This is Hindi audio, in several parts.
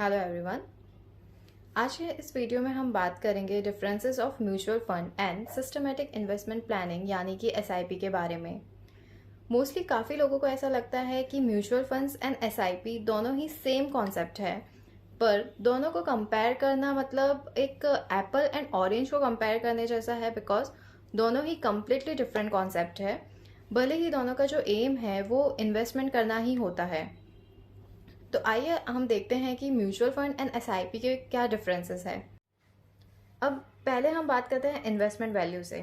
Hello everyone. आज के इस वीडियो में हम बात करेंगे differences of mutual fund and systematic investment planning यानी कि एसआईपी के बारे में। मोस्टली काफ़ी लोगों को ऐसा लगता है कि म्यूचुअल फंड्स एंड एसआईपी दोनों ही सेम कॉन्सेप्ट है, पर दोनों को कंपेयर करना मतलब एक एप्पल एंड ऑरेंज को कंपेयर करने जैसा है, बिकॉज दोनों ही कम्प्लीटली डिफरेंट कॉन्सेप्ट है। भले ही दोनों का जो एम है वो इन्वेस्टमेंट करना ही होता है। तो आइए हम देखते हैं कि म्यूचुअल फंड एंड एसआईपी के क्या डिफरेंसेस है। अब पहले हम बात करते हैं इन्वेस्टमेंट वैल्यू से।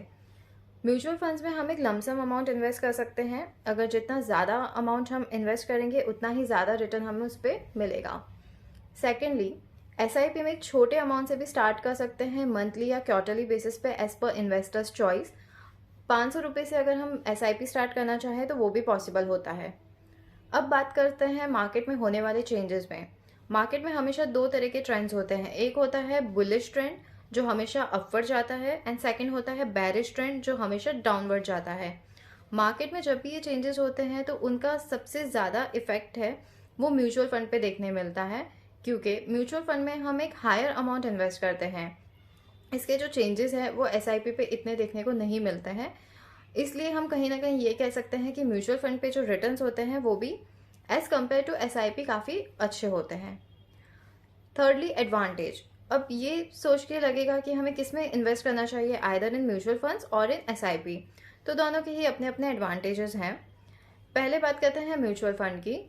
म्यूचुअल फंड्स में हम एक लमसम अमाउंट इन्वेस्ट कर सकते हैं। अगर जितना ज़्यादा अमाउंट हम इन्वेस्ट करेंगे उतना ही ज़्यादा रिटर्न हमें उस पर मिलेगा। सेकेंडली, एसआईपी में एक छोटे अमाउंट से भी स्टार्ट कर सकते हैं, मंथली या क्वार्टरली बेसिस पे एज पर इन्वेस्टर्स चॉइस। 500 रुपये से अगर हम एसआईपी स्टार्ट करना चाहें तो वो भी पॉसिबल होता है। अब बात करते हैं मार्केट में होने वाले चेंजेस में। मार्केट में हमेशा दो तरह के ट्रेंड्स होते हैं। एक होता है बुलिश ट्रेंड जो हमेशा अपवर्ड जाता है, एंड सेकंड होता है बेरिश ट्रेंड जो हमेशा डाउनवर्ड जाता है। मार्केट में जब भी ये चेंजेस होते हैं तो उनका सबसे ज़्यादा इफेक्ट है वो म्यूचुअल फंड पे देखने मिलता है, क्योंकि म्यूचुअल फंड में हम एक हायर अमाउंट इन्वेस्ट करते हैं। इसके जो चेंजेस हैं वो एसआईपी पे इतने देखने को नहीं मिलते हैं। इसलिए हम कहीं ना कहीं ये कह सकते हैं कि म्यूचुअल फंड पे जो रिटर्न्स होते हैं वो भी एज कम्पेयर टू एसआईपी काफ़ी अच्छे होते हैं। Thirdly, advantage. अब ये सोच के लगेगा कि हमें किस में इन्वेस्ट करना चाहिए, आइदर इन म्यूचुअल फंड्स और इन एसआईपी। तो दोनों के ही अपने अपने एडवांटेजेस हैं। पहले बात करते हैं म्यूचुअल फंड की।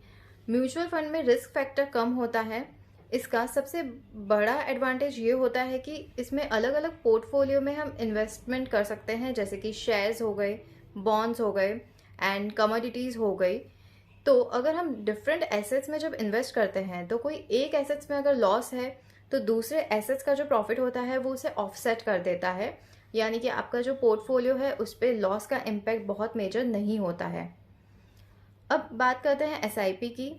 म्यूचुअल फंड में रिस्क फैक्टर कम होता है। इसका सबसे बड़ा एडवांटेज ये होता है कि इसमें अलग अलग पोर्टफोलियो में हम इन्वेस्टमेंट कर सकते हैं, जैसे कि शेयर्स हो गए, बॉन्ड्स हो गए एंड कमोडिटीज़ हो गई। तो अगर हम डिफरेंट एसेट्स में जब इन्वेस्ट करते हैं तो कोई एक एसेट्स में अगर लॉस है तो दूसरे एसेट्स का जो प्रॉफिट होता है वो उसे ऑफसेट कर देता है, यानी कि आपका जो पोर्टफोलियो है उस पर लॉस का इम्पैक्ट बहुत मेजर नहीं होता है। अब बात करते हैं एसआईपी की।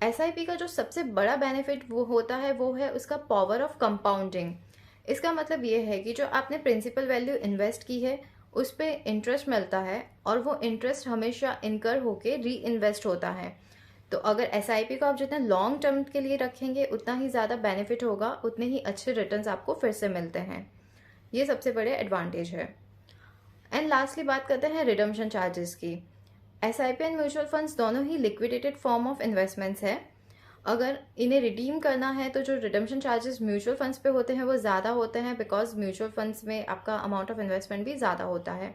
एसआईपी का जो सबसे बड़ा बेनिफिट वो होता है वो है उसका पावर ऑफ कंपाउंडिंग। इसका मतलब ये है कि जो आपने प्रिंसिपल वैल्यू इन्वेस्ट की है उस पर इंटरेस्ट मिलता है और वो इंटरेस्ट हमेशा इनकर होके री इन्वेस्ट होता है। तो अगर एसआईपी को आप जितना लॉन्ग टर्म के लिए रखेंगे उतना ही ज़्यादा बेनिफिट होगा, उतने ही अच्छे रिटर्न्स आपको फिर से मिलते हैं। ये सबसे बड़े एडवांटेज है। एंड लास्टली बात करते हैं रिडम्पशन चार्जेस की। एसआईपी एंड म्यूचुअल फंड्स दोनों ही लिक्विडेटेड फॉर्म ऑफ इन्वेस्टमेंट्स है। अगर इन्हें रिडीम करना है तो जो रिडम्पशन चार्जेस म्यूचुअल फंड्स पे होते हैं वो ज़्यादा होते हैं, बिकॉज म्यूचुअल फंड्स में आपका अमाउंट ऑफ इन्वेस्टमेंट भी ज़्यादा होता है।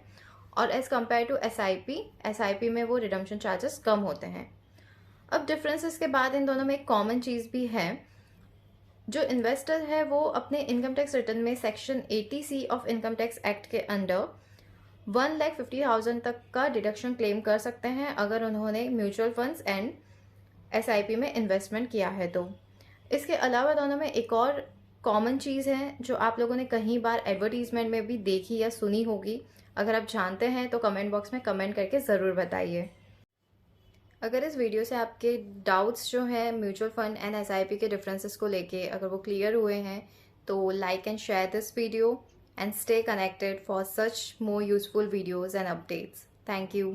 और एज़ कम्पेयर टू एसआईपी में वो रिडम्पशन चार्जेस कम होते हैं। अब डिफरेंसेस के बाद इन दोनों में एक कॉमन चीज़ भी है। जो इन्वेस्टर है वो अपने इनकम टैक्स रिटर्न में section 80C of income tax act के अंडर 1,50,000 तक का डिडक्शन क्लेम कर सकते हैं अगर उन्होंने म्यूचुअल फंड्स एंड एसआईपी में इन्वेस्टमेंट किया है तो। इसके अलावा दोनों में एक और कॉमन चीज़ है जो आप लोगों ने कहीं बार एडवर्टीजमेंट में भी देखी या सुनी होगी। अगर आप जानते हैं तो कमेंट बॉक्स में कमेंट करके ज़रूर बताइए। अगर इस वीडियो से आपके डाउट्स जो हैं म्यूचुअल फंड एंड एसआईपी के डिफरेंसेस को लेके अगर वो क्लियर हुए हैं तो like and share this video and stay connected for such more useful videos and updates. Thank you.